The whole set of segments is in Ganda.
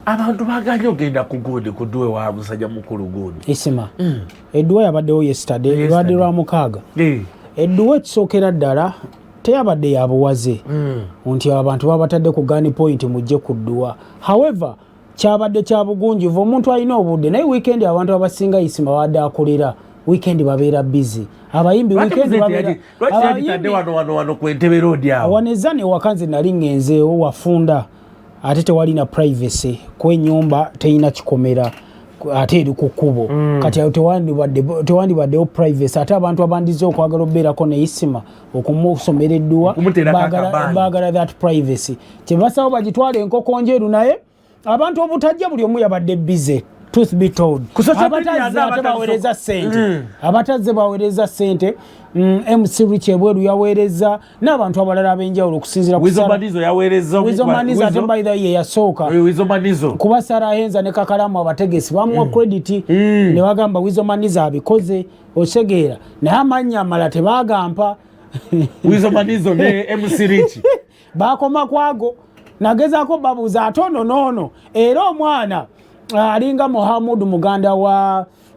abantu baganye ogenda ku gundi ku dduwe wa musajja mukulu gundi Isima edduwe yabaddewo yesterday lwadde lwa mukaaga edduwe ekisookera ddala teyabadde yabuwaze nti abantu babatadde ku gani point mujje ku dduwa however kyabadde kya bugunjuvu omuntu alina obudde naye weekend abantu abasinga Isima wadde akolera weekend babeera busy abayimbi weekend babeera wano ku Entebbe Road awo awaneza ne wakanze nali ngenzeewo wafunda ate tewalina privacy kwenyumba teyina kikomera ate eri ku kkubo kati tewandibaddewo privacy ate abantu abandize okwagala obeerako ne Isima okumusomera edduwa baagala that privacy kyebasawo bagitwala enkoko njeru naye abantu obutajja buli omu yabadde busy truth be told abatazze baweereza ssente MC Rich ebweru yaweereza n'abantu abalala ab'enjawulo okusinziira Wizomanizo yaweereza Wizomanizo ate by the way yasooka Wizomanizo kuba Sarah Henza ne Kakalamu abategesi bamuwa credit ne bagamba Wizomanizo abikoze osegeera naye amannya amala tebagampa Wizomanizo ne MC Rich bakoma kwago nagezaako babuuza atono noono era omwana alinga Mohamud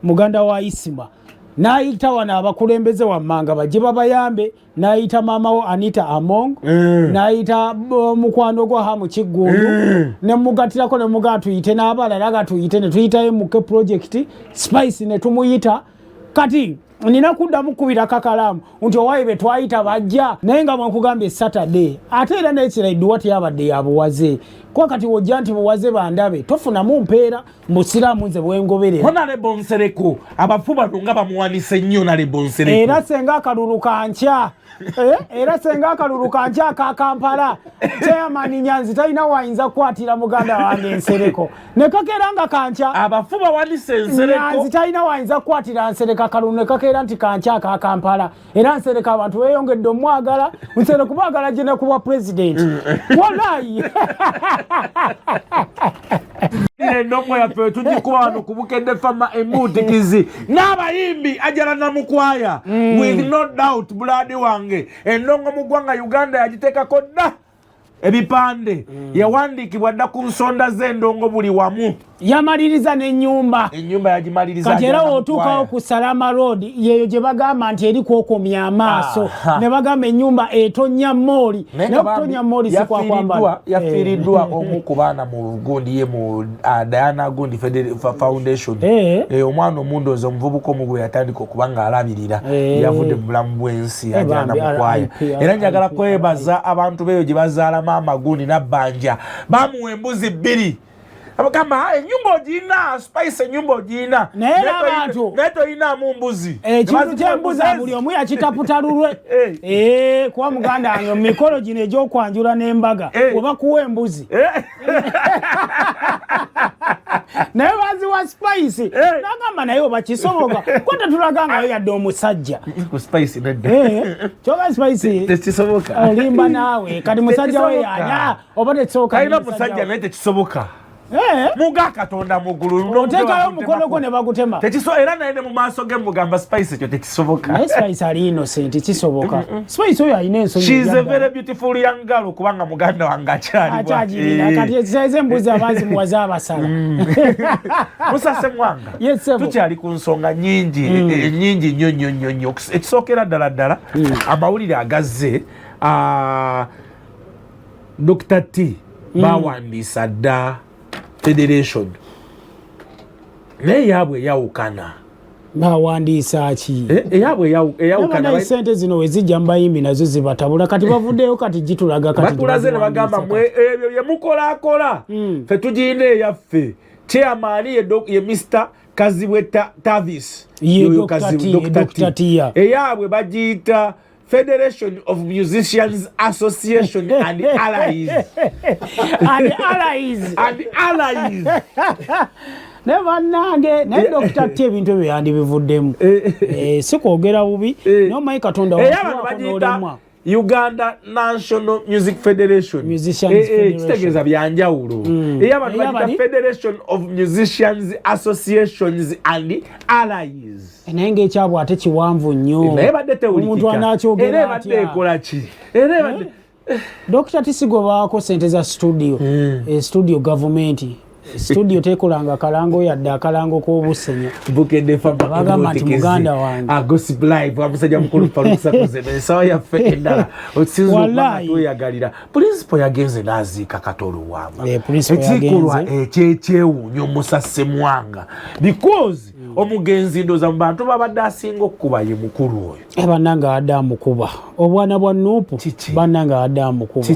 muganda wa Isima n'ayita wano abakulembeze wammanga bajje babayambe n'ayita maamawo Anita Among n'ayita mukwano gwa Hamu Kiggundu ne mugatirako ne mugatuyite n'abalala gatuyite ne tuyitayo muke project Spice ne tumuyita kati nina kuddamu kubira Kakalamu nti owaye be twayita bajja naye nga bwenkugambye Saturday ate era n'ekiraidduwa teyabadde yabuwaze kwa kati wojja nti buwaze bandabe tofunamu mpeera musiraamu nze bwengoberera Honorable Nsereko abafu bano nga bamuwanise nnyo Honorable Nsereko era senga akalulu kankya ka Kampala chairman Nyanzi talina wayinza kukwatira muganda wange Nsereko ne kakeera nga kankya abafu bawanise Nsereko Nyanzi talina wayinza kukwatira Nsereko akalulu ne kakeera nti kankya ka Kampala era Nsereko abantu weyongedde omwagala Nsereko mwagala gye ne kuba president wallahi Endongo yaffe tugikuba wano ku Bukedde Fama Emutikizi n'abayimbi ajala na mukwaya with no doubt buladi wange Endongo mu ggwanga Uganda yagiteekako dda ebipande yawandiikibwa dda ku nsonda z'Endongo buli wamu yamaliriza n'ennyumba yagimaliriza kati era otuukawo ku Salama Road yeyo gye bagamba nti eri kwokomya amaaso ne bagamba ennyumba etonya mooli n'okutonya mooli si kwakwambala yafiiriddwa omu ku baana mu gundi ye mu Diana Gundi Foundation omwana omundoozi omuvubuka omu gwe yatandika okuba ng'alabirira yavudde mu bulamu bw'ensi agenda mukwaya era njagala kwebaza abantu beeyo gye bazaalamu amagundi nabbanja bamuwa embuzi 2 abagamba enyumba ogina Spice enyumba ogina naye abantu neto ina mu mbuzi ekintu ky'embuzi buli omu yakitaputa lulwe kuba muganda wange mikolo gino egy'okwanjula n'embaga oba kuwa embuzi naye baziwa Spice nagamba naye oba kisoboka ko tetulagangayo yadde omusajja kyoga Spice tekisoboka olimba naawe kati musajja we yanya oba tekisoboka kayina musajja naye tekisoboka muga Katonda mugulu otekayo omukono gwo ne bagutema era naye ne mu maaso ge mugamba Spice ekyo tekisoboka naye Spice ali innocent kisoboka Spice oyo alina ensonyi she is a very beautiful young girl kubanga muganda wange akyali kati ekisaize embuzi abazi muwaze abasala Musa Ssemwanga tukyali ku nsonga nyingi nnyo ekisookera ddala amawulire agazze Dr. T bawandiisa dda Federation naye yaabwe eyawukana bawandiisa ki eyawukana sente zino wezijja mbayimbi nazo zibatabula kati bavuddeyo kati gitulaga kati batulaze ne bagamba mwe ebyo ye mukolaakola ffe tugirina eyaffe chairman ye Mr. Kazibwe Tavis Dr. T eyabwe bagiyita Federation of Musicians Association and Allies. Never nange naye Dr. T ebintu ebyo yandibivuddemu si kwogera bubi naye omanyi Katonda wakunolemwa Uganda National Music Federation kitegeeza byanjawulo ey'abantu bagita Federation of Musicians Associations and Allies naye ng'ekyabwe ate kiwanvu nnyo naye badde tewulikika era ebadde ekola ki era ebadde Dr. T sigwe baako sente za studio studio government studio tekolanga kalango yadde akalango k'obusenya bukedde bagamba nti muganda wange gossip live amusajja mukulu Farusa koze esawa yaffe endala okisinza okubanga tweyagalira principal yagenze n'aziika Katolo Wamba ekikolwa ekyekyewuunyo Musa Ssemwanga because omugenzi ndoza mu bantu babadde asinga okuba ye mukulu oyo bannanga adde amukuba obwana bwa Nuupu bannanga adde amukuba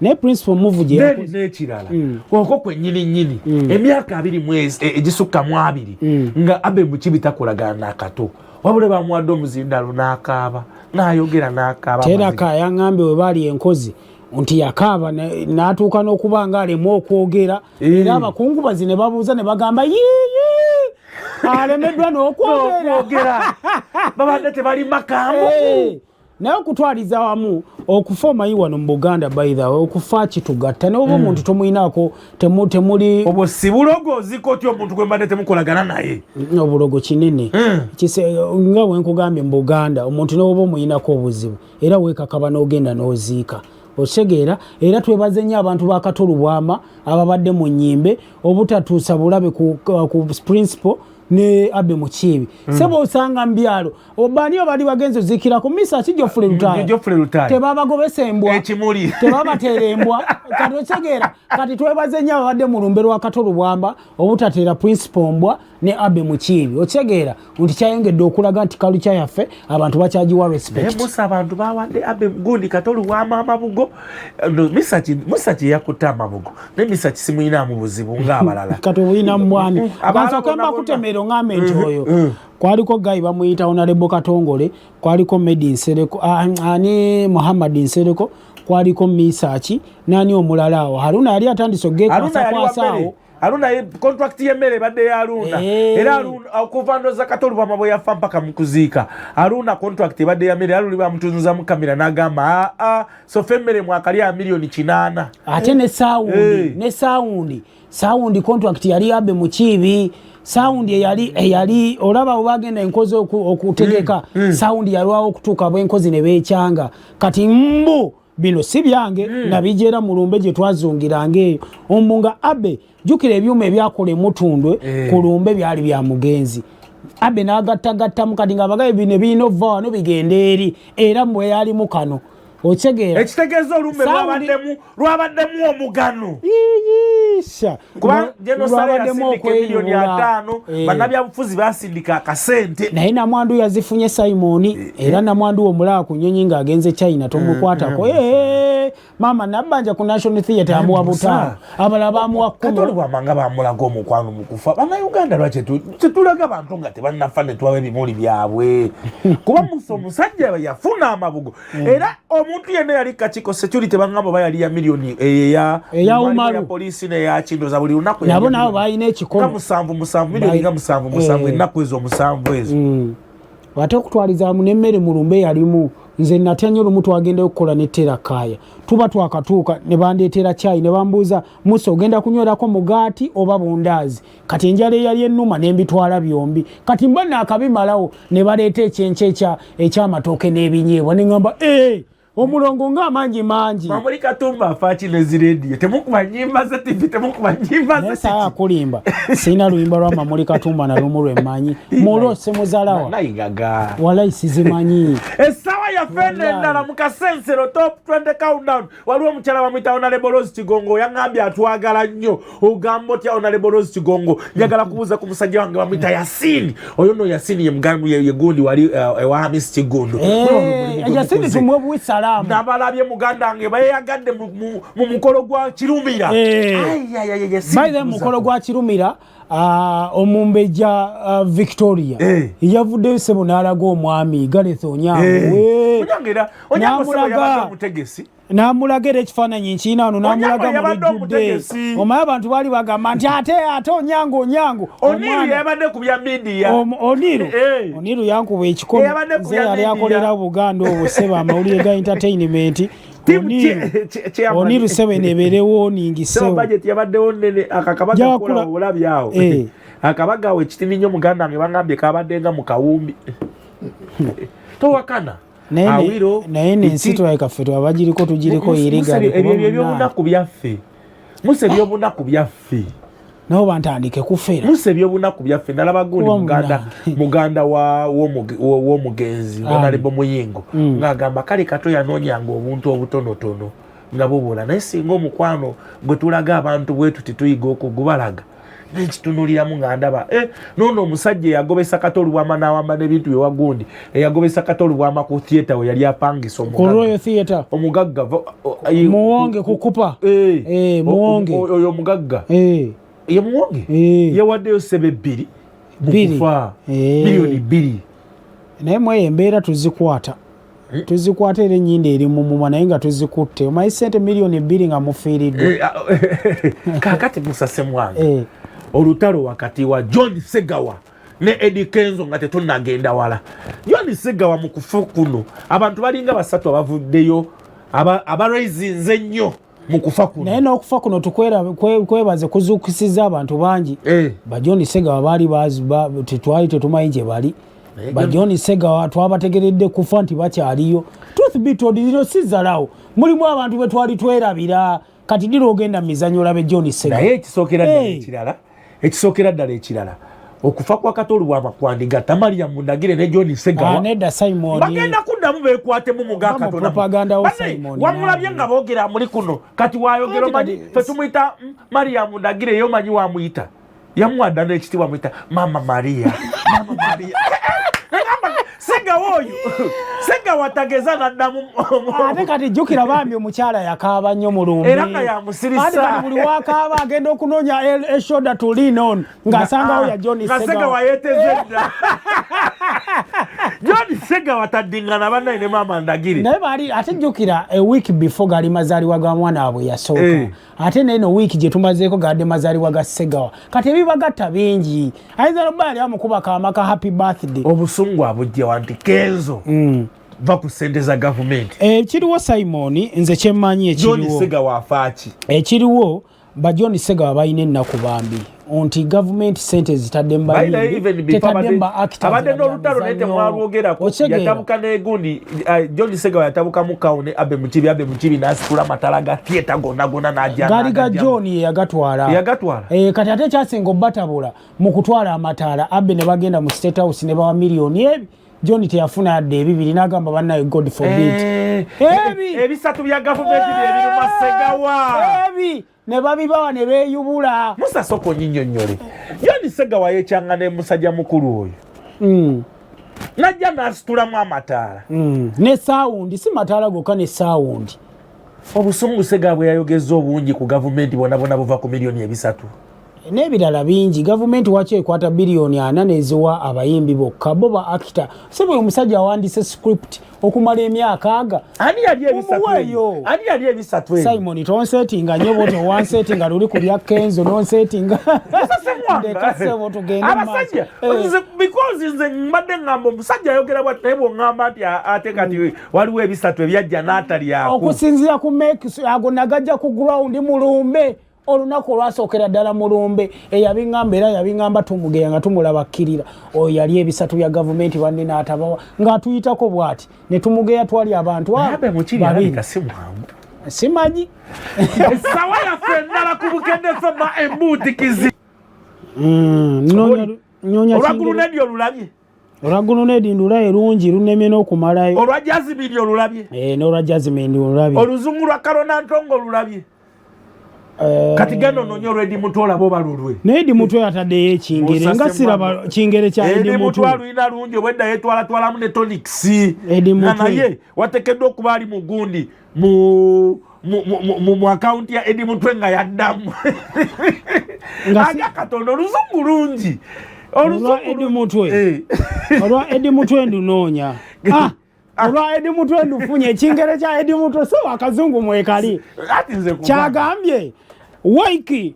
naye principal move gye n'ekirala okwo kwennyini emyaka 2 egisukka mu 2 nga abe mukibi takolagana n'akato wabule bamuwadde omuzindalo n'akaaba n'ayogera n'akaaba teraka yaŋŋambye we baali enkozi nti yakaaba n'atuuka n'okuba nga alemu okwogera era abakungubazi ne babuuza ne bagamba yiyi alemeddwa n'okwogera babadde tebali makambu naye okutwaliza wamu okufa omanyi wano mu Buganda by the way okufa kitugatta ne oba omuntu tomuyinaako temuli obwo si bulogoziko otyo omuntu gwe mbadde temukolagana naye obulogo kinene nga wenkugambye mu Buganda omuntu n'oba omuyinako obuzibu era weekakaba n'ogenda n'oziika osegeera era twebaze nnyo abantu ba Katolo Bwama ababadde mu nnyimbe obutatuusa bulabe ku principal ne abe mukibi sebo osanga mbyalo obani obali bagenze zikira ku misa kijofule lutaya tebabagobesa embwa ekimuli tebabatera embwa kati osegeera kati twebaze nnyo abadde mu lumbe lwa Katolo Bwamba obutatera principal mbwa ne abe mukibi osegeera nti kyayengedde okulaga nti kalucha yaffe abantu bakyagiwa respect Musa abantu bawadde abe gundi Katolo Bwamba amabugo Musa yakuta amabugo ne Musa kisimuyina mu buzibu ng'abalala kati obuyina mbwani abansokemba kutemera ngame ntoyo kwaliko gayi bamuyita Honorable Katongole kwaliko Medi Nsereko ani Muhammad Nsereko kwaliko Misachi nani omulala awo Haruna yali atandise kwasaawo Haruna contract yemmere badde ya Haruna era Haruna okuvandoza Katolo Bwama bwe yafa mpaka mukuziika Haruna contract badde ya mmere Haruna bamutunza mu kamera n'agamba so femmere mwakali ya milioni 8 ate ne saundi contract yali abe mukibi sound yali olaba obagenda enkozi okutegeka sound yalwawo okutuuka bwenkozi ne beekyanga kati mbu bino si byange nabijera mu lumbe gye twazungirange eyo omunga abe jukira ebyuma ebyakola emutundwe ku lumbe byali bya mugenzi abe n'agattagattamu kati nga bagaye bino binova wano bigenda eri era mbwe yalimu kano ochegeera ekitegeeza olumbe lwabaddemu omugano sha kuba genosale yasindika milioni 5 bannabyabufuzi basindika akasente naye namwandu yazifunye Simoni era namwandu omulala ku nnyonyi ng'agenze China tomukwatako mama nabbanja ku National Theatre amuwa butaano abalala bamuwa 10 Katolo Bwama nga bamulaga omukwano mu kufa bannayuganda lwaki tetulaga abantu nga tebannafa ne tubawa ebimuli byabwe kuba Musa omusajja yafuna amabugo era omuntu yenna yali kakiiko security bangamba bayali ya milioni eya umaru polisi ne ya kindoza buli lunaku nabo nabo bayina ekikono milioni nga 7 ennaku ezo 7 ezo ate okutwaliza mu n'emmere mu lumbe yalimu nze natya olumu twagenda okukola ne terakaya tuba twakatuuka ne bandeetera chai ne bambuuza Musa ogenda kunywerako mugaati oba bundaazi kati enjala eyali ennuma ne mbitwala byombi kati mba naakabimalawo ne baleeta ekyenkye eky'amatooke n'ebinyeebwa ne ŋŋamba omulongo ng'amangi mangi Mamuli Katumba afaaki nezi rediyo temukuba nnyimba ze TV temukuba nnyimba ze saa kulimba sina luyimba lwa Mamuli Katumba na lumu lwemmanyi mulose muzalawa nayigaga walayi sizimanyi essawa yaffe endala mu kasensero top 20 countdown waliwo omukyala bamuyita Honorable Rose Kigongo yaŋŋambye atwagala nnyo ogamba otya Honorable Rose Kigongo njagala kubuuza ku musajja wange bamuyita Yasini oyo nno Yasini ye mugambi ye gundi wali ewa Hamisi Kigondo Yasini tumwe buwisala nabalabye muganda wange bayeyagadde mu mukolo gwa Kirumira baile mukolo gwa Kirumira omumbeja Victoria yavuddeyo sebo n'alaga omwami Gareth Onyango n'amulaga era ekifaananyi nkiina wano n'amulaga mu lujjudde omaye abantu baali bagamba nti ate Onyango Oniru yabadde ku bya media Oniru yankuba ekikono nze yali akolera Buganda obwo seba amawulire ga entertainment Oniru sebe neberewo ningisewo budget yabaddewo nene akakabaga kola olabyawo akabagawo ekitini nnyo muganda wange bangambye kabaddenga mu kawumbi towakana naye n'ensito ekaffe tugiriko yirigala ebyo ebyobunaku byaffe Musa ebyobunaku byaffe nabo bantandike kufera Musa ebyobunaku byaffe nalaba gundi muganda w'omugenzi Honorable Muyingo ng'agamba kale kato yanoonyanga obuntu obutonotono nga bubola naye singa omukwano gwe tulaga abantu bwetu tituyiga okugubalaga nekitunuliramu nga ndaba noono omusajja eyagobesa kato olubwama n'awamba n'ebintu byewagundi eyagobesa kato olubwama ku theatre we yali apangisa omugagga muwonge kukupa muwonge oyo omugagga ye muwonge yawaddeyo ssebe 2 mukufa miliyoni 2 naye mweyo embeera tuzikwata era ennyinda eri mu mumwa naye nga tuzikutte omanyi ssente miliyoni 2 nga mufiiriddwe kakati Musa Ssemwanga olutalo wakati wa John Segawa ne Eddie Kenzo nga tetunagenda wala. John Segawa mu kufa kuno abantu balinga 3 abavuddeyo abaraizinze nnyo mu kufa kuno. Naye n'okufa kuno tukwebaze kuzuukisiza abantu bangi. Ba John Segawa baali tetwali tetumanyi gye bali. Ba John Segawa twabategeredde kufa nti bakyaliyo. Truth be told, lino sizalawo mulimu abantu bwe twali twerabira kati dira ogenda mu mizannyo olabe John Segawa. Naye ekisookera ddala ekirala okufa kwa Katolu bw'amakwandigatta Mariam Mundagire ne John Segawa nedda Simon bagenda kuddamu beekwatemu mu propaganda wa Simon wamulabye nga boogera muli kuno kati wayogera omanyi fe tumuyita Mariam Mundagire yomanyi wamuyita yamuwadda n'ekitiibwa muyita Mama Maria Segawa oyo Segawa tageza naddamu ate kati jjukira bambi omukyala yakaaba nnyo mulumbi era nga yamusirisa ate kati buli wakaaba agenda okunoonya eshoda to lean on ng'asangawo ya John Segawa yeeteze dda John Segawa taddingana bannaye ne Mama Ndagire naye baali ate jjukira a week before gali mazaalibwa ga mwana waabwe yasooka ate neno week gye tumazeeko gadde mazaalibwa ga Segawa kati ebibagatta bingi ayinza noba yali amukuba kaama ka happy birthday obusungu abujja wanti Kenzo va ku ssente za gavumenti ekiriwo Simon nze kyemmanyi ekiriwo John Segawa afaaki ekiriwo ba John Segawa balina ennaku bambi onti gavumenti ssente zitadde abadde n'olutalo naye temwalwogerako yatabuka n'egundi John Segawa yatabuka mu kawo ne abe mukibi n'asitula amatala ga theatre gonna n'ajja gaali ga John yagatwala kati ate ekyasinga obbatabula mu kutwala amataala abe ne bagenda mu State House ne bawa miliyoni ebi John teyafuna yadde ebibiri n'agamba bannaye God forbid ebisatu bya gavumenti byebiruma Segawa ne babibawa ne beeyubula Musa soko nnyinnyonnyole John Segawa yeekyanga ne musajja mukulu oyo najja n'asitulamu amataala ne saawundi si mataala gokka ne saawundi obusungu Segawa bwe yayogeza obungi ku gavumenti bonna buva ku miliyoni 3 n'ebirala bingi gavumenti waki ekwata biliyoni 4 neziwa abayimbi bokka bo ba actor sebe omusajja awandiise script okumala emyaka aga ani yali ebisatu Simon tonsetinga nnyo boto wansetinga luli ku bya Kenzo nonsetinga ndekasebo tugende abasajja because nze mbadde ngamba omusajja ayogera bwati naye bw'oŋŋamba nti ate kati waliwo ebisatu ebyajja n'atalyako okusinziira ku make ago nagajja ku ground mulumbe olunaku olwasookera ddala mulumbe eyabiŋŋamba era yabiŋŋamba tumugeya nga tumulabakkirira oyo yali ebisatu bya gavumenti banne n'atabawa ng'atuyitako bw'ati ne tumugeya twali abantu simanyi esawa yaffe endala ku bukedde fema embutikizi olwagulunedi olulabye olwagulunedi ndulaye lungi lunemye n'okumalayo olwa jazimindi olulabye n'olwa jazimindi olulabye oluzungu lwa Kalona Ntongo olulabye kati gano nonyo Eddie Mutwe olaba balulwe ne Eddie Mutwe ataddeyo ekingere nga siraba kingere kya Eddie Mutwe alina lungi obwedda yetwalatwalamu ne tonics naye watekeddwa okuba ali mugundi mu akaunti ya Eddie Mutwe nga yaddamu aga katono oluzungu lungi olwa Eddie Mutwe ndunoonya olwa Eddie Mutwe ndufunye ekingere kya Eddie Mutwe so akazungu mwekali kyagambye Waiki,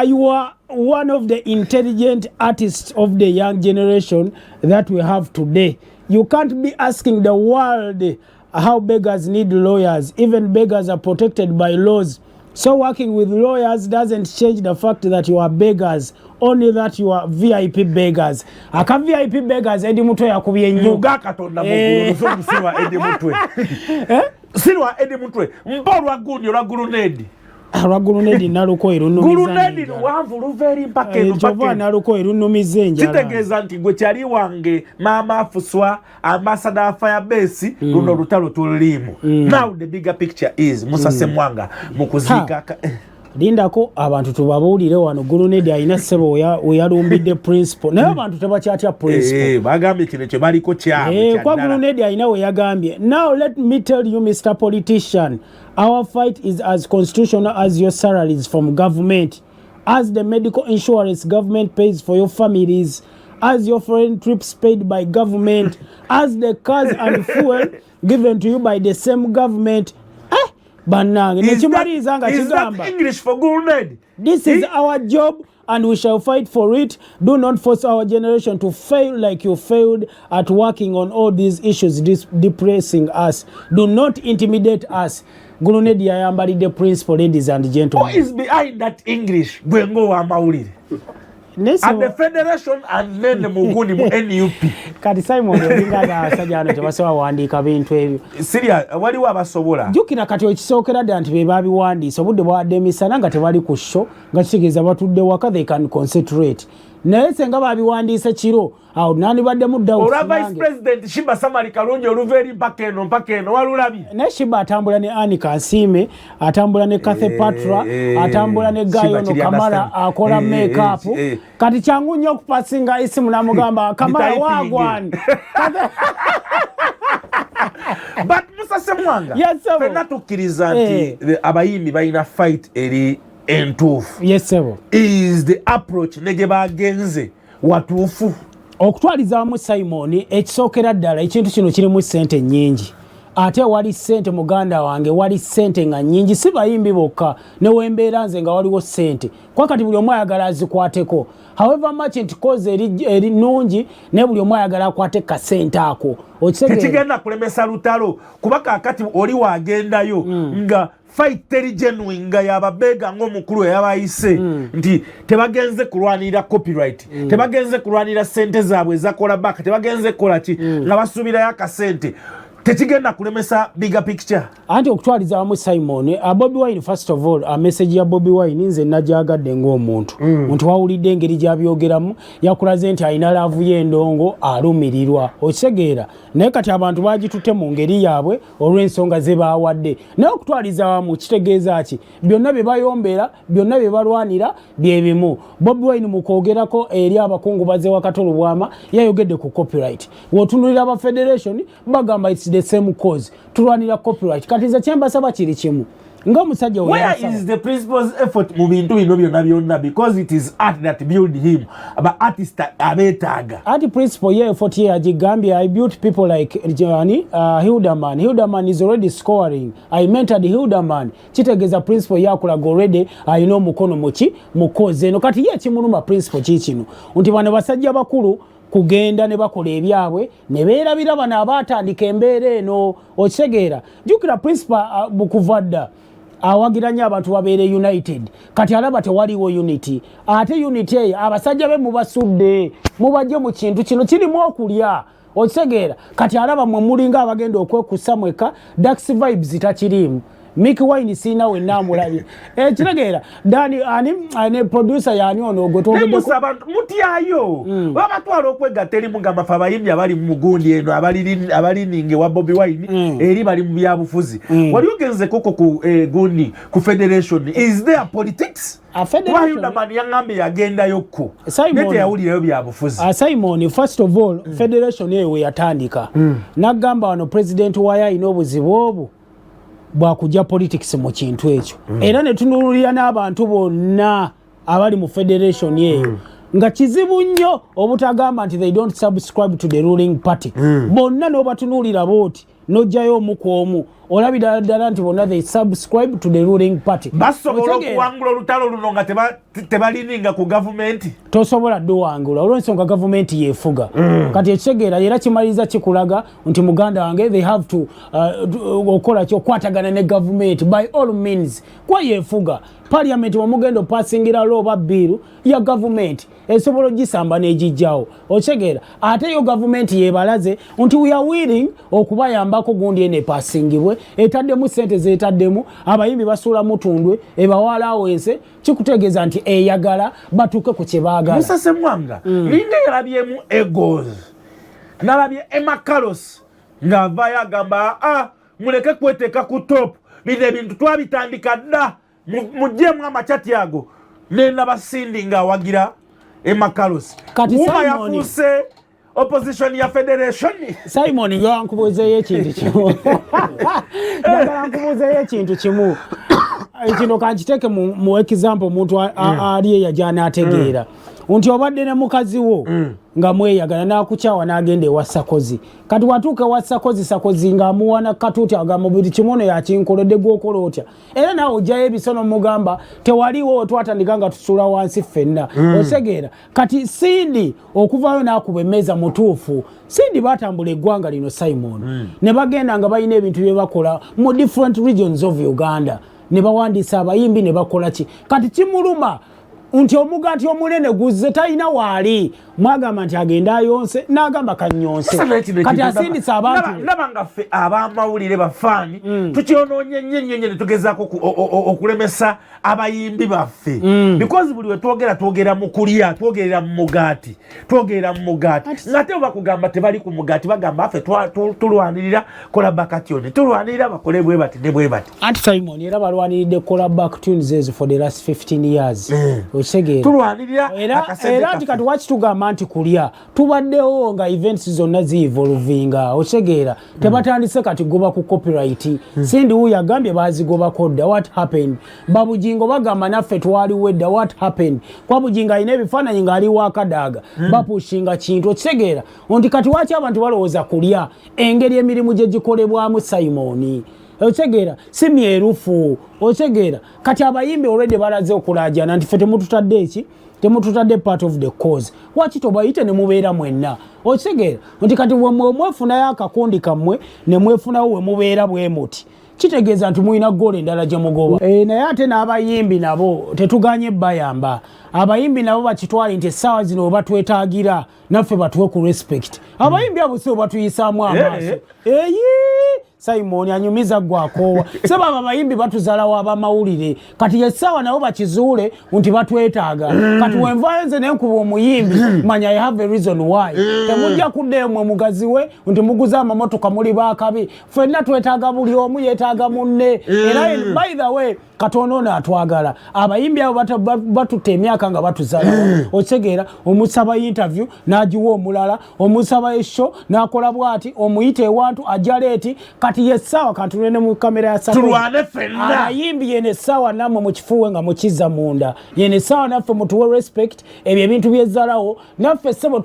you are one of the intelligent artists of the young generation that we have today. You can't be asking the world how beggars need lawyers. Even beggars are protected by laws. So working with lawyers doesn't change the fact that you are beggars, only that you are VIP beggars. Aka VIP beggars Eddie Mutwe yakubye nnyo. Muga Katonda mugulu siwa Eddie Mutwe. Siwa Eddie Mutwe. Mbolwa gundi olwa Gulunedi. Gulunedi naluko erunumiza Gulunedi luwanvu luveri mpaka eno mpaka naluko erunumiza enjala kitegeeza nti gwe kyali wange maama afuswa ambassador of fire base luno lutalo tulimu. Now the bigger picture is Musa Ssemwanga mukuzika lindako abantu tubabuulire wano Gulunedi alina ssebo weyalumbidde principal naye abantu tebakyatya principal bagambye kino kye baliko kyabwe kwa Gulunedi alina weyagambye. Now let me tell you Mr. Politician, our fight is as constitutional as your salaries from government, as the medical insurance government pays for your families, as your foreign trips paid by government, as the cars and fuel given to you by the same government. Is that English for Gulunedi? This is our job and we shall fight for it. Do not force our generation to fail like you failed at working on all these issues depressing us. Do not intimidate us. Gulunedi ayambalidde principal, ladies and gentlemen. Who is behind that English? Gwengo wa mawulire. At the federation and then the muguni mu NUP. Kati Simon yobinga asajja ano tebasobola wandiika bintu ebyo. Siria waliwo abasobola. Jukira kati ekisookera dda nti be babiwandiisa obudde bwadde emisana nga tebali ku show nga kitegeeza batudde waka they can concentrate. Naye senga babiwandiisa kiro awo nani badde mudda olwa vice president Shiba Samali Kalungi oluveri mpaka eno walulabye. Ne Shiba atambula ne Anika Nsime, atambula ne Kathe Patra, atambula ne Gayono Kamara akola make-up. Kati kyangu nnyo okupasinga isimu namugamba Kamara wagwan. But Musa Ssemwanga, fenna tukkiriza nti abayimbi balina fight eri entuufu. Yes sir. Is the approach nege bagenze watuufu? Okutwalizamu Simon ekisookera ddala ekintu kino kirimu ssente nnyingi. Ate wali ssente muganda wange, wali ssente nga nnyingi, si bayimbi bokka newembeera nze nga waliwo ssente. Kwa kati buli omu ayagala azikwateko. However much nti koze eri nnungi naye buli omu ayagala akwate kasente ako. Tekigenda kulemesa lutalo kuba kaakati oli waagendayo nga fight teri genuine nga yababeega ng'omukulu yabayise nti tebagenze kulwanira copyright tebagenze kulwanira ssente zaabwe ezakola back tebagenze kukola ki nga basuubirayo akasente tekigenda kulemesa bigger picture. Anti okutwaliza wamu Simon Bobby Wine, first of all a message ya Bobby Wine nze najagadde ng'omuntu muntu wawulidde engeri gy'abyogeramu yakulaze nti alina laavu y'endongo alumirirwa okitegeera naye kati abantu bagitutte mu ngeri yaabwe olw'ensonga ze baawadde naye okutwaliza wamu kitegeeza ki byonna bye bayombera byonna bye balwanira bye bimu. Bobby Wine mu kwogerako eri abakungubaze wakatolo bwama yayogedde ku copyright w'otunulira aba federation bagamba it's the same cause tulwanira copyright kati za chemba saba kiri kimu nga musajja where is the principal's effort mu bintu bino byonna because it is art that build him aba artist abetaga art principal ye effort ye ajigambia I built people like Hildaman is already scoring. I mentored Hildaman kitegeza principal yakulaga already ayina omukono mukoze eno kati ye kimuluma principal kikino nti bano basajja bakulu kugenda ne bakola ebyabwe ne beerabira bano abaatandika embeera eno okitegeera jukira principal bukuvadda awagiranya abantu babeere united kati alaba tewaliwo unity ate unity eyo abasajja be mubasudde mubajje mu kintu kino kirimu okulya okitegeera kati alaba mwe mulinga abagenda okwekusa mweka dax vibes takirimu Mickey Wine sina we namulabi kitegeera dani ani producer yani ono ogotogedde abantu mutyayo babatwala okwegatta eri mugamba fa bayimbi abali mu mugundi eno abali ninge wa Bobby Wine eri bali mu byabufuzi wali ogenze koko ku gundi ku federation is there politics federation Hildaman yangambe yagenda yokko nete yawulirayo byabufuzi Simon first of all federation eyo yatandika nagamba wano president waya ino obuzibu obwo bwakujja politics mu kintu ekyo era ne tunulira n'abantu bonna abali mu federation yeyo nga kizibu nnyo obutagamba nti they don't subscribe to the ruling party bonna n'obatunulira booti n'ojjayo omu ku omu olabira ddala nti bonna they subscribe to the ruling party basobola okuwangula olutalo luno nga tebalininga ku government tosobola duwangula olw'ensonga government yefuga kati ekitegeera era kimaliza kikulaga nti muganda wange they have to okola kyokwatagana ne government by all means kwa yefuga parliament wamugenda opasingira looba biiru ya government esobola ogisamba n'egijjawo okitegeera ate yo government yebalaze nti we are willing okubayambako gundi ene pasingibwe etaddemu sente zeetaddemu abayimbi basuula mutundwe ebawalaawo ense kikutegeeza nti eyagala batuuke ku kye baagala. Musa Ssemwanga linga yalabyemu egos nalabye emakalos ng'avaayo agamba muleke kweteeka ku top bino ebintu twabitandika dda muggyemu amacati ago nenabasindi ng'awagira emakalos uma yafuuse opposition ya federation. Simon yankubuuzeeyo ekintu kimu njagala nkubuuzeeyo ekintu kimu kino kankiteeke mu example omuntu ali eyajana ategeera nti obadde ne mukazi wo nga mweyagala n'akukyawa n'agenda ewa Sakozi kati watuuka ewa Sakozi ng'amuwana katuuti agamba buli kimono yakinkolodde gwokola otya era naawe ojjayo ebisono mugamba tewaliwo twatandika nga tusula wansi ffenna otegeera kati Sindi okuvaayo n'akuba emmeeza mutuufu Sindi batambula eggwanga lino Simon ne bagenda nga balina ebintu bye bakola mu different regions of Uganda ne bawandiisa abayimbi ne bakola ki kati kimuluma nti omugati omunene guzze talina waali mwagamba nti agenda ayonse n'agamba kanyonse kati asindisa abantu ndaba nga ffe ab'amawulire bafaani tukyonoonye nnyo ne tugezaako okulemesa abayimbi baffe because buli we twogera mu kulya twogerera mu mugaati ng'ate bakugamba tebali ku mugaati bagamba ffe tulwanirira kola bakationi tulwanirira bakole bwe bati ne bwe bati anti Simon era balwaniridde kola back tunes ezo for the last 15 years tulwanirira era nti kati wakitugamba nti kulya tubaddewo nga events zonna zivolvinga otegeera tebatandise kati goba ku copyright Sindi wuyo agambye bazigobako dda what happened babujingo bagamba naffe twaliwo edda what happened kwa bujingo alina ebifaananyi ng'ali wakadaaga bapushinga kintu okitegeera nti kati waki abantu balowooza kulya engeri emirimu gye gikolebwamu Simoni otegeera si myerufu otegeera kati abayimbi already balaze okulaajana nti ffe temututadde eki temututadde part of the cause waki tobayite ne mubeera mwenna otegeera nti kati mwefunayo akakundi kammwe ne mwefunawo we mubeera bwe muti kitegeeza nti mulina goolo endala gye mugoba naye ate n'abayimbi nabo tetuganye bayamba abayimbi nabo bakitwale nti essaawa zino we batwetaagira naffe batuwe ku respect abayimbi abo si we batuyisaamu amaaso Simon anyumiza gwakoowa seba abayimbi batuzalawo abamawulire kati essaawa nabo bakizuule nti batwetaaga kati wenvaayo nze nenkuba omuyimbi manya I have a reason why temujja kuddeyo mwe mugazi we nti muguza amamotoka muli baakabi ffenna twetaaga buli omu yeetaaga munne era by the way Katonda ono atwagala abayimbi abo batutta emyaka nga batuzalawo otegeera omusaba interview n'agiwa omulala omusaba esho n'akola bw'ati omuyite ewantu ajaleeti kati yessaawa kantulene mu kamera ya tulwane ffenna abayimbi yene essaawa nammwe mukifuuwe nga mukizza munda yene essaawa naffe mutuwe respect ebyo ebintu byezzalawo naffe ssebo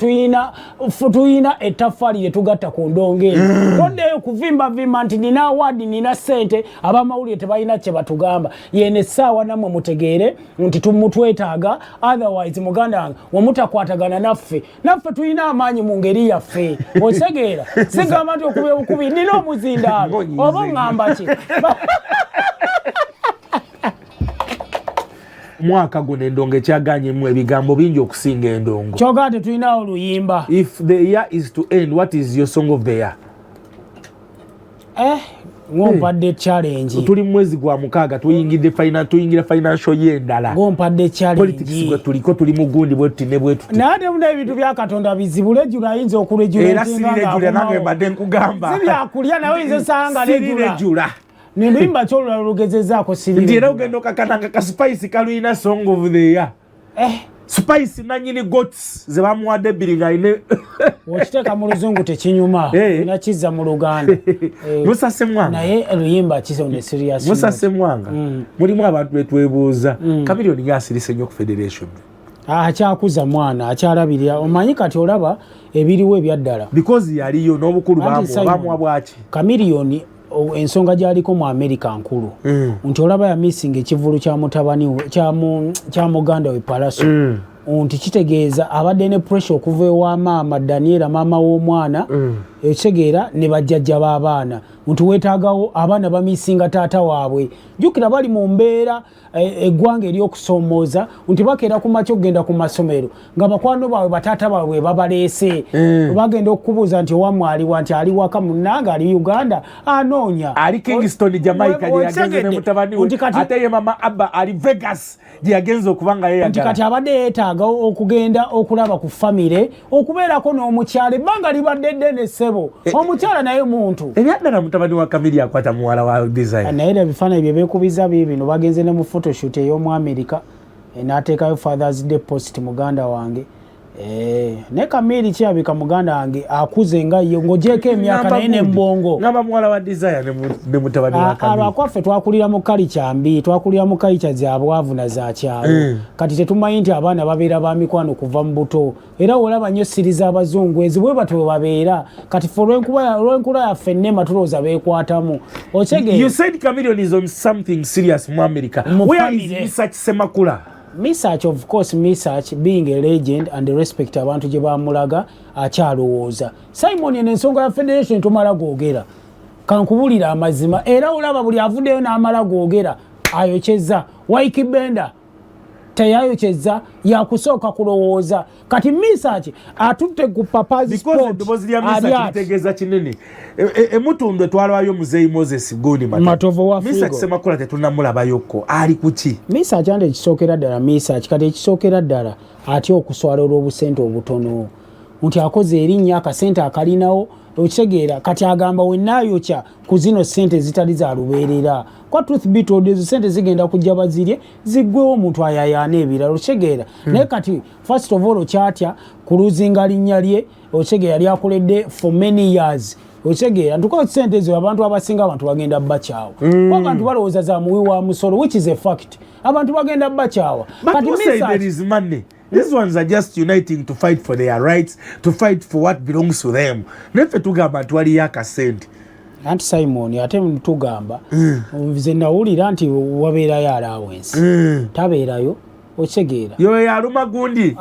tuyina ettaffaali lye tugatta ku ndongeeri toddeyo kuvimba nti nina awaadi nina ssente abamawulire tebalina kye batugamba yene essaawa nammwe mutegeere nti tumutwetaaga otherwise muganda wange wemutakwatagana naffe tuyina amaanyi mu ngeri yaffe otegeera sigamba nti okuba obukubi nina omuzindaalo oba ngamba ki mwaka guno Endongo ekyaganyemu ebigambo bingi okusinga Endongo kyogaa tetulinawo oluyimba. If the year is to end, what is your song of the year? Ngompadde challenge tuli mwezi gwa mukaaga tuyingira financial year endala ngompadde challenge politics gwe tuliko tuli mugundi bwetu ne bwetu nade munda ebintu bya Katonda bizibule jula ayinza okulejula era sirire jula nange mbadde nkugamba sibya kulya nawe inze sanga lejula nimba kyolula lugezezaako sirire ndira ugendo kakatanga ka spice kaluyina song of the year spice nanyini goats ze bamuwadde biringa ine okiteka mu luzungu tekinyuma nakizza mu Luganda Musa Ssemwanga naye luyimba kisonde serious Musa Ssemwanga mulimu abantu betwebuuza Chameleone ngasirise nnyo ku federation akyakuza mwana akyalabirira omanyi kati olaba ebiriwo ebyaddala because yaliyo n'obukulu bamuwa bwaki Chameleone ensonga gyaliko mu America nkulu nti olaba ya missing ekivulu kya mutabani kya muganda we Palaso nti kitegeeza abadde ne pressure okuva ewa maama Daniela maama w'omwana ekitegeera ne bajjajja b'abaana nti weetaagawo abaana bamisinga taata waabwe jjukira bali mu mbeera eggwanga ery'okusoomooza nti bakeera ku makya okugenda ku masomero nga bakwano baabwe bataata baabwe babaleese bagenda okukubuuza nti owammwe aliwa nti ali waka munnanga ali Uganda anoonya ali Kingston Jamaica gye yagenze ne mutabani we ate ye mama Abba ali Vegas gye yagenze okuba nga yeyagala nti kati abadde yeetaaga okugenda okulaba ku famire okubeerako n'omukyala ebbanga libadde ddene ssebo omukyala naye muntu ebyaddala mutabani wa Kamili akwata muwala wa design naye ebifaananyi bye beekubiza bino bagenze ne mu photoshoot ey'omu America n'ateekayo Father's Day post muganda wange ne Kamili kyabika muganda wange akuze nga ye ngojeeko emyaka naye ne mbongo ngamba muwala wa desire ne mutabani wa Kamili abakwaffe twakulira mu kalicha mbi twakulira mu kalicha za bwavu na za kyalo kati tetumanyi nti abaana babeera ba mikwano kuva mu buto era olaba nnyo siriza abazungu ezibwe batwe babeera kati ffe olw'enkula yaffe nnema tulowooza beekwatamu you said Chameleon is on something serious mu America where is Research Semakula Research, of course, Research being a legend and the respect abantu gye bamulaga akyalowooza Simon n'ensonga ya federation tomala googera kankubulira amazima era olaba buli avuddeyo n'amala googera ayokyeza Waikibenda tayayokyeza yakusooka kulowooza kati Research atutte ku Papa's Sport ategeeza kinene emutundwe twalwayo muzeeyi Moses Goni matovo wa Research Semakula tetunamulabayokko ali kuki Research ande kisookera ddala Research kati ekisookera ddala ate okuswala olw'obusente obutono nti akoze erinnya akasente akalinawo okitegeera kati agamba wennaayokya ku zino sente zitali za lubeerera kwa truth be told ezo sente zigenda kujja bazirye ziggwewo omuntu ayayaana ebirala okitegeera naye kati first of all okyatya ku luzinga linnya lye okitegeera lyakoledde for many years okitegeera ntuko sente ezo abantu abasinga abantu bagenda bakyawa abantu balowooza za muwi wa musolo which is a fact abantu bagenda bakyawa kati there is money. These ones are just uniting to fight for their rights, to fight for what belongs to them. Nefe tugamba twali yakasente. Anti Simon ate tugamba nze nawulira nti wabeerayo allowance tabeerayo okitegeera yo yaluma gundi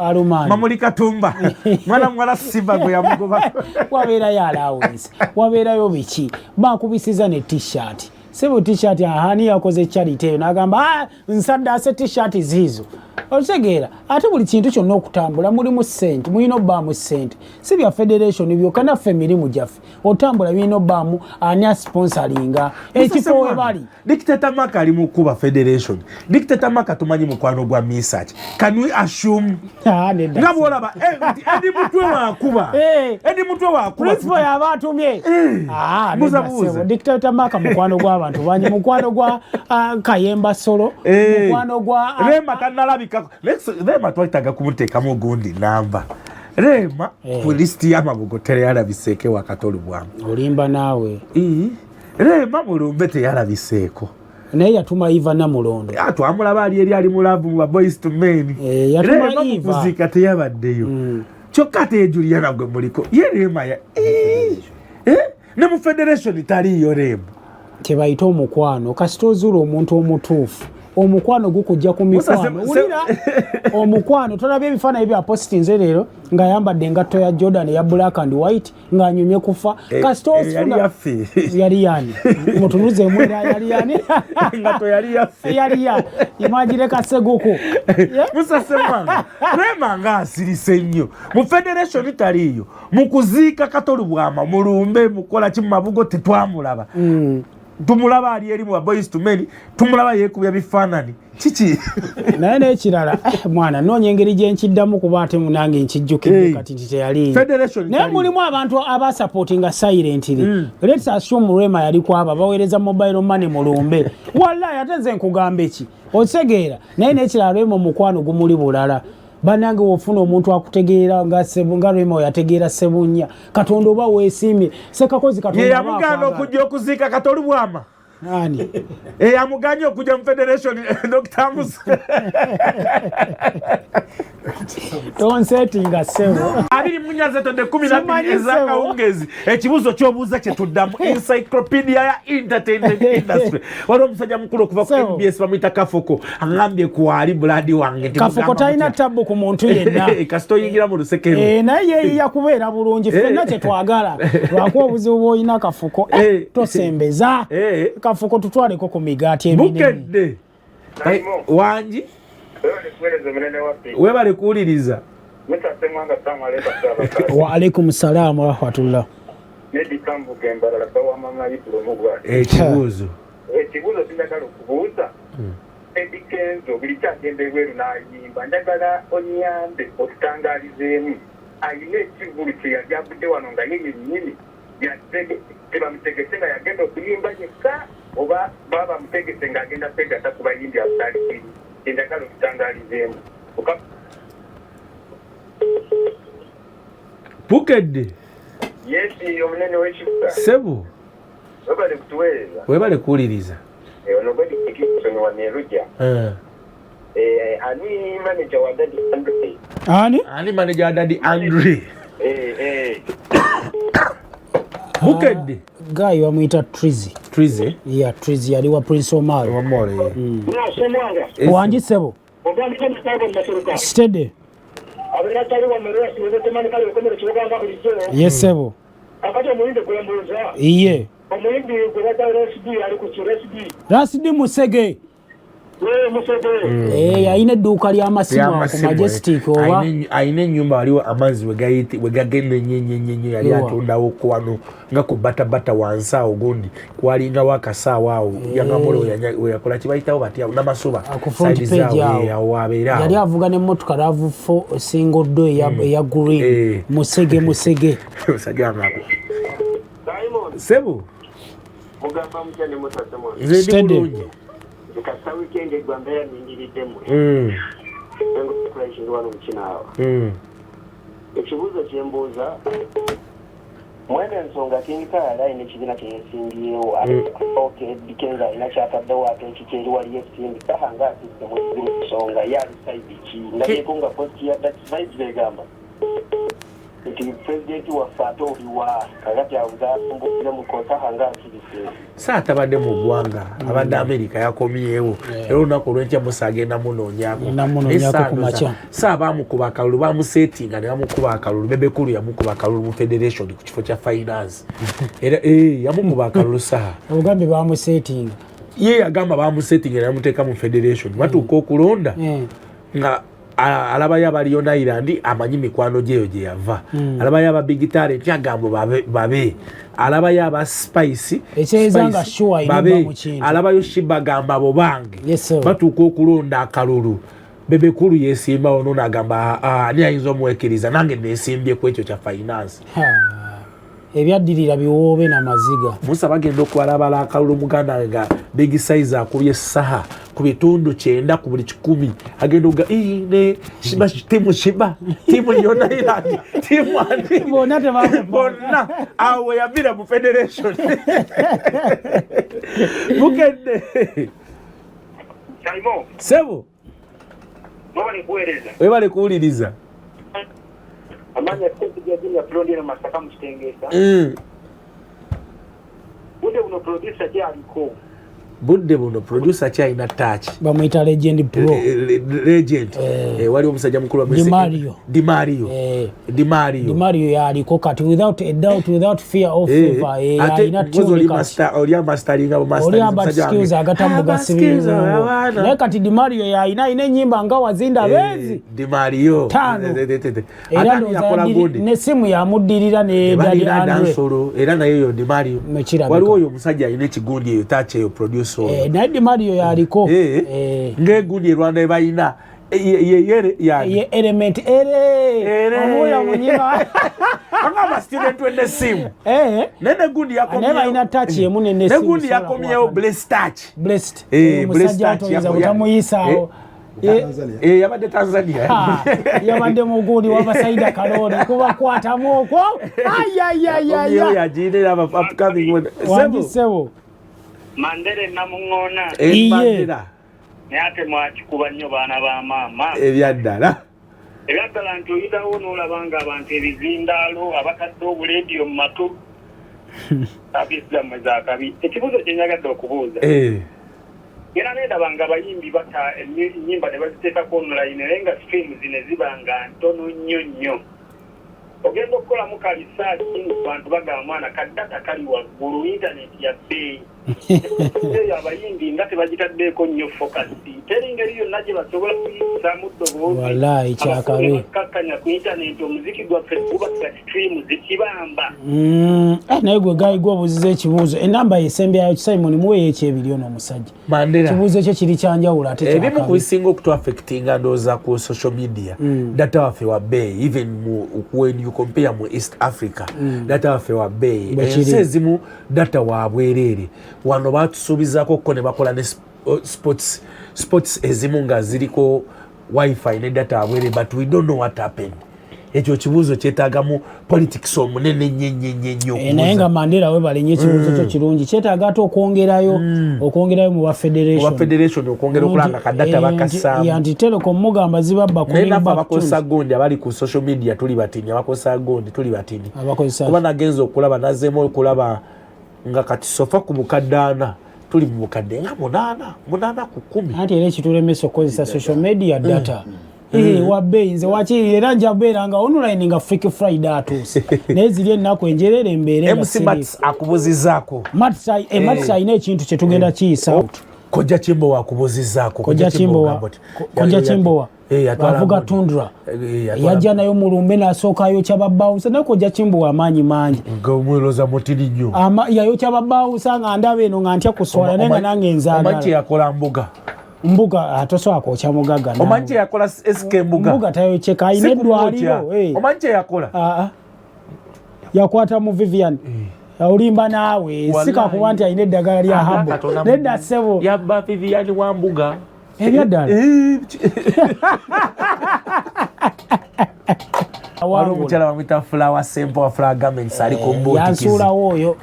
mamuli katumba mwana mwala simba gwe yamugoba wabeerayo allowance wabeerayo biki bakubisiza ne t-shirt sebo t-shirt ahani yakoze charity eyo n'agamba nsadde ase t-shirt zizo okitegeera ate buli kintu kyonna okutambula mulimu ssente mulina obbaamu ssente si bya federation byokka naffe emirimu gyaffe otambula birina obbaamu ani asponsoringa ekifo we bali Dictator Maka ali mu kuba federation Dictator Maka tumanyi mukwano gwa Research can we assume nga bwolaba edi mutwe wa kuba principal y'abatumye Dictator Maka mukwano gw'abantu banyi mukwano gwa Kayemba Solo mukwano gwa Rema tanalabika Rema twitaga kumuteekamu ogundi namba Rema ku listi y'amabugo teyalabiseeko wakatolu bwamu olimba naawe Rema mulumbe teyalabiseeko naye yatuma Iva Namulondo twamulaba ali mulavu mu Boys to Men yatuma Iva kuzika teyabaddeyo kyokka ate Juliana gwe muliko ye Rema ne mu federation taliyo Rema tebayita omukwano kasita ozuula omuntu omutuufu omukwano gukujja ku mikwano ulira omukwano tolabye ebifaananyi bya postinze leero ng'ayambadde engatto ya Jordan ya black and white ng'anyumye kufa kasita osula yali yani mutunuzeemu era yali yani engatto yali yaffe imagine kaseguku Musa Ssemwanga Rema ng'asirise nnyo mu federation taliyo mu kuziika Katolu Bwama mulumbe mukola ki mu mabugo tetwamulaba tumulaba ali eri mu Boys to Men tumulaba yeekubya bifaananyi kiki naye n'ekirala mwana noonya engeri gye nkiddamu kuba ate munange nkijjukidde kati nti teyaliyo naye mulimu abantu abasupportinga silently let's assume Rema yali kwaba baweereza mobile money mulumbe wallahi ate nze nkugamba eki otegeera naye n'ekirala Rema mukwano gumuli bulala banange wofuna omuntu akutegeera nga Rema yategeera Ssebunya Katonda oba weesiimye sekakozi Katonda ye yamuganda okujja okuziika Katolu Bwama Ani. Amuganye okuja mu federation Dr. Musa. Don't setting a sebo. Abiri munyaze tonde 12 ezakawungezi. Ekibuzo kyobuuza kye tuddamu encyclopedia ya entertainment industry. Waliwo omusajja mukulu okuva ku MBS bamuyita Kafoko. Angambye kwali buladi wange. Kafoko talina tabbu ku muntu yenna. Kasito yingira mu lusekero. Naye yakubeera bulungi ffenna kye twagala. Lwakuba obuzibu bw'olina Kafoko. Tosembeza. Kafoko tutwaleko ku migaati eminene. Bukedde. Wangi. Webale kuwuliriza. Musa Ssemwanga Ssemwanga. Wa alaikum salaam wa rahmatullah. Nedi kambuka embalala bawamama yitulomugwa. Ekibuuzo. Ekibuuzo sindagala okubuuza. Edikenzo buli kyagenda ebweru n'ayimba njagala onyambe okutangaalizeemu ayina ekivulu kye yali avudde wano nga ye yennyini tebamutegese nga yagenda okuyimba yekka oba baba bamutegese ng'agenda kwegatta ku bayimbi abutali njagala okutangaalizeemu. Bukedde. Yesi omunene w'ekibuga. Sebo. Webale kutuweereza. Webale kuwuliriza. Ono gwedi Kikisono wa Neruja. Ani manager wa Daddy Andre. Ani manager wa Daddy Andre. Bukedde. Guy wamuyita Trizi. Trizi? Yeah, Trizi yali wa Prince Omar. Omar. Ssemwanga. Wangi Sebo. Ogambika mutabo masuruka. Steady. Abera tali wa Meresi wezetemani kale okomere kibogamba bulijjo. Yes Sebo. Akati omuyimbi gwembuuza. Iye. Omuyimbi gwebata RSD ali ku RSD. RSD Musege. Musege. Ayina edduuka ly'amasimu ku Majestic oba. Ayina ennyumba waliwo amazzi we gagenda ennyo yali atondawo ku wano nga ku batabata wansi awo gundi kwalingawo akasaawa awo yangamule we yakola kibayitawo batya n'amasuba awo abeera yali avuga n'emmotoka RAV4 single door eya green Musege. Sebo. Mugamba mutya ne Musa Ssemwanga. Nze ndi bulungi. Kasa weekend egwambeera ninjiriddemu. Engo kulayishindi wano mukinaawa. Ekibuuzo kye mbuuza mwene ensonga King Kala alina ekibiina kye yeesimbyewo Dikenza alina kyataddewo ate ekikyeri wali yesimbi kahanga asisitemu ekibiri ensonga yali saidi ki ndabyeko nga posti ya Dutch Vibes begamba nti pulezidenti waffe ate oliwa kakati abuzafumbukire mu kota hanga akirise saatabadde mu ggwanga abadde Amerika yakomyewo era olunaku olw'enkya Musa agenda munoonyaako ku makya baamukuba akalulu baamuseetinga ne bamukuba akalulu bebekulu yamukuba akalulu mu federation ku kifo kya finance era yamukuba akalulu saa obugambe baamuseetinga ye yagamba baamuseetinga ne bamuteeka mu federation batuuka okulonda nga alabayo abaliyo Ireland amanyi mikwano gyeyo gye yava alabayo aba big talent agambo babe alabayo aba Spice ekyezanga sure inaba mukintu alabayo Shiba gamba abo bange batuuka okulonda akalulu bebekulu yesimba ono nagamba ani ayinza omwekiriza nange nesimbye ku ekyo kya finance ebyaddirira biwoobe n'amaziga Musa bagenda okwalabala akalulu muganda nga big size akubye saha ku bitundu 9 ku buli 10 agenda oga ne Shiba timu yona Ireland timu andi bona awe yabira mu federation Bukedde Simo Sebo webale kuwuliriza amanya sente ya Florida Masaka mukitengesa budde buno producer kyalina touch bamuyita legend pro legend wali omusajja mukulu wa Di Mario yaliko kati without a doubt without fear of favor alina oli masteringa skills agatambuga sibizo naye kati Di Mario yalina ennyimba nga wazinda bezi Di Mario era nesimu yamuddirira ne Daddy Andre era naye Di Mario waliwo oyo omusajja alina ekigundi eyo touch eyo producer naye Di Mario yaliko ng'egundi Rwanda ebayina ye element omuya munyima angaba student wende simu nene gundi yakomyewo nebayina touch yemu nene simu negundi yakomyewo blessed touch musajja atoyinza butamuyisaawo yabadde Tanzania yabadde mugundi w'abasaida kalori kubakwatamu okwo yagirira upcoming wangisebo Mandere namungona. Mandera. Nyate mwachikuba nnyo baana ba maama. Ebyaddala. Ebyadala ntuyitawo n'olabanga abantu ebizindaalo abakadde obuleediyo mu matu. Abizzammwe za kabi. Ekibuuzo kye nyagadde okubuuza. Era needabanga abayimbi bata ennyimba ne baziteekako online naye nga streams ne zibanga ntono nnyo nnyo. Ogenda okukolamu ka research abantu bagamba mwana kaddata kali waggulu intaneti ya bbeeyi. Eyo abayimbi nga tebagitaddeeko nnyo focus. Teri ngeri yonna gye basobola kuyisaamu ddoboozi. Wallahi kyakabi. Kakkanya ku intaneti omuziki gwaffe guba ga stream zikibamba. Naye gwe gayi gwobuuziza ekibuuzo. Enamba yesembyayo Simon muweeyo ekyebiri ono omusajja. Mandera. Ekibuuzo kye kiri kyanjawulo ate kyakabi. Ebimu ku bisinga okutuaffectinga ndowooza ku social media. Data waffe wa bbeeyi even when you compare mu East Africa. Data waffe wa bbeeyi. Ensi ezimu data wa bwereere. Wano batusuubizaako ko ne bakola ne sports ezimu nga ziriko wifi ne data abwere, but we don't know what happened. Ekyo kibuuzo kyetaagamu politics omunene nnyo. Naye nga Mandela we balenye ekibuuzo kyo kirungi kyetaaga ate okwongerayo mu bwa federation okwongera okulanga kadata bakasaamu. Yanti Telecom mugamba zibabba naye nafe abakozesa gondi abali ku social media tuli batini, abakozesa gondi tuli batini. Kuba nagenza okulaba nazzeemu okulaba nga kati sofa ku bukadde 4 tuli mu bukadde nga 8 ku 10. Anti era ekitulemesa okukozesa social media data. Wabbeeyi nze wakiri era njabeera nga online nga Freaky Friday atuuse. Naye ziri ennaku enjerere embeere nga MC Mats akubuzizaako. Mats ayina ekintu kye tugenda kiyisa. Kojja Kimbo wakubuzizaako. Kojja Kimbo avuga Tundra. Yajja nayo mu lumbe n'asookayo kyababawusa naye Kojja Kimbo w'amaanyi mangi. Ng'omweroza mutiri nnyo. Yayokya babawusa nga ndaba eno nga ntya kuswala naye nga nange nzaagala. Omanyi yakola Mbuga atosobola kwokya mugaga. Omanyi yakola SK Mbuga tayokyeka ayina eddwaliro. Omanyi yakola? Yakwata mu Vivian. Olimba naawe sika kuba nti ayina eddagala lya habo. Nedda ssebo. Yabba Vivian wa Mbuga. Ebyaddala. Wali omukyala bamwita Flower Sempo wa Flower Garments ali ku mbooti. Yansuulawo oyo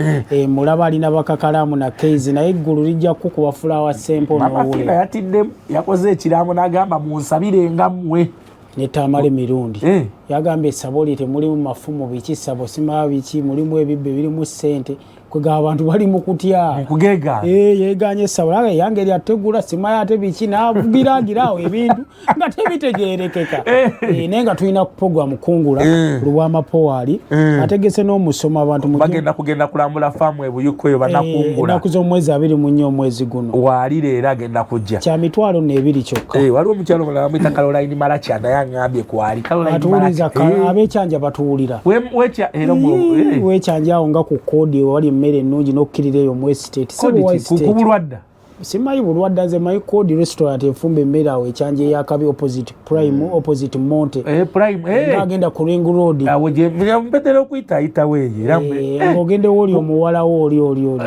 mulaba alina bakakalamu na Kezi naye eggulu lijja kukuba Flower Sempo n'owule. Yatiddemu yakoze ekiraamo n'agamba munsabirenga mmwe. Ne Tamale mirundi. Yagamba essabo lye temulimu mafumu biki ssabo simaba biki mulimu ebibbe birimu ssente. Kwega abantu bali mu kutya. Kugega. Yeganye essabo lage yange lyategula simaya ate biki n'abugiragirawo ebintu nga tebitegeerekeka. Naye nga tulina program kungula Lwamapowaali ategese n'omusoma abantu bagenda kugenda kulambula faamu ebuyuko eyo banakungula. Ennaku z'omwezi 24 omwezi guno. Waali leero agenda kujja. Kya mitwalo 2 kyokka. Waliwo omukyalo mulala bamwita Caroline Malachi naye aŋŋambye kwali. Atuwuliza abekyanja batuwulira. Wekyanja awo nga ku koodi wali emmere ennungi n'okkirira eyo mu estate. Ku bulwadda. Simanyi bulwadda nze mayi koodi restaurant efumba emmere awo ekyanja eyakabi opposite Prime opposite Monte. Agenda ku Ring Road. Awo gye mpetera okuyita weeyo. Ng'ogende woli omuwala wo oli.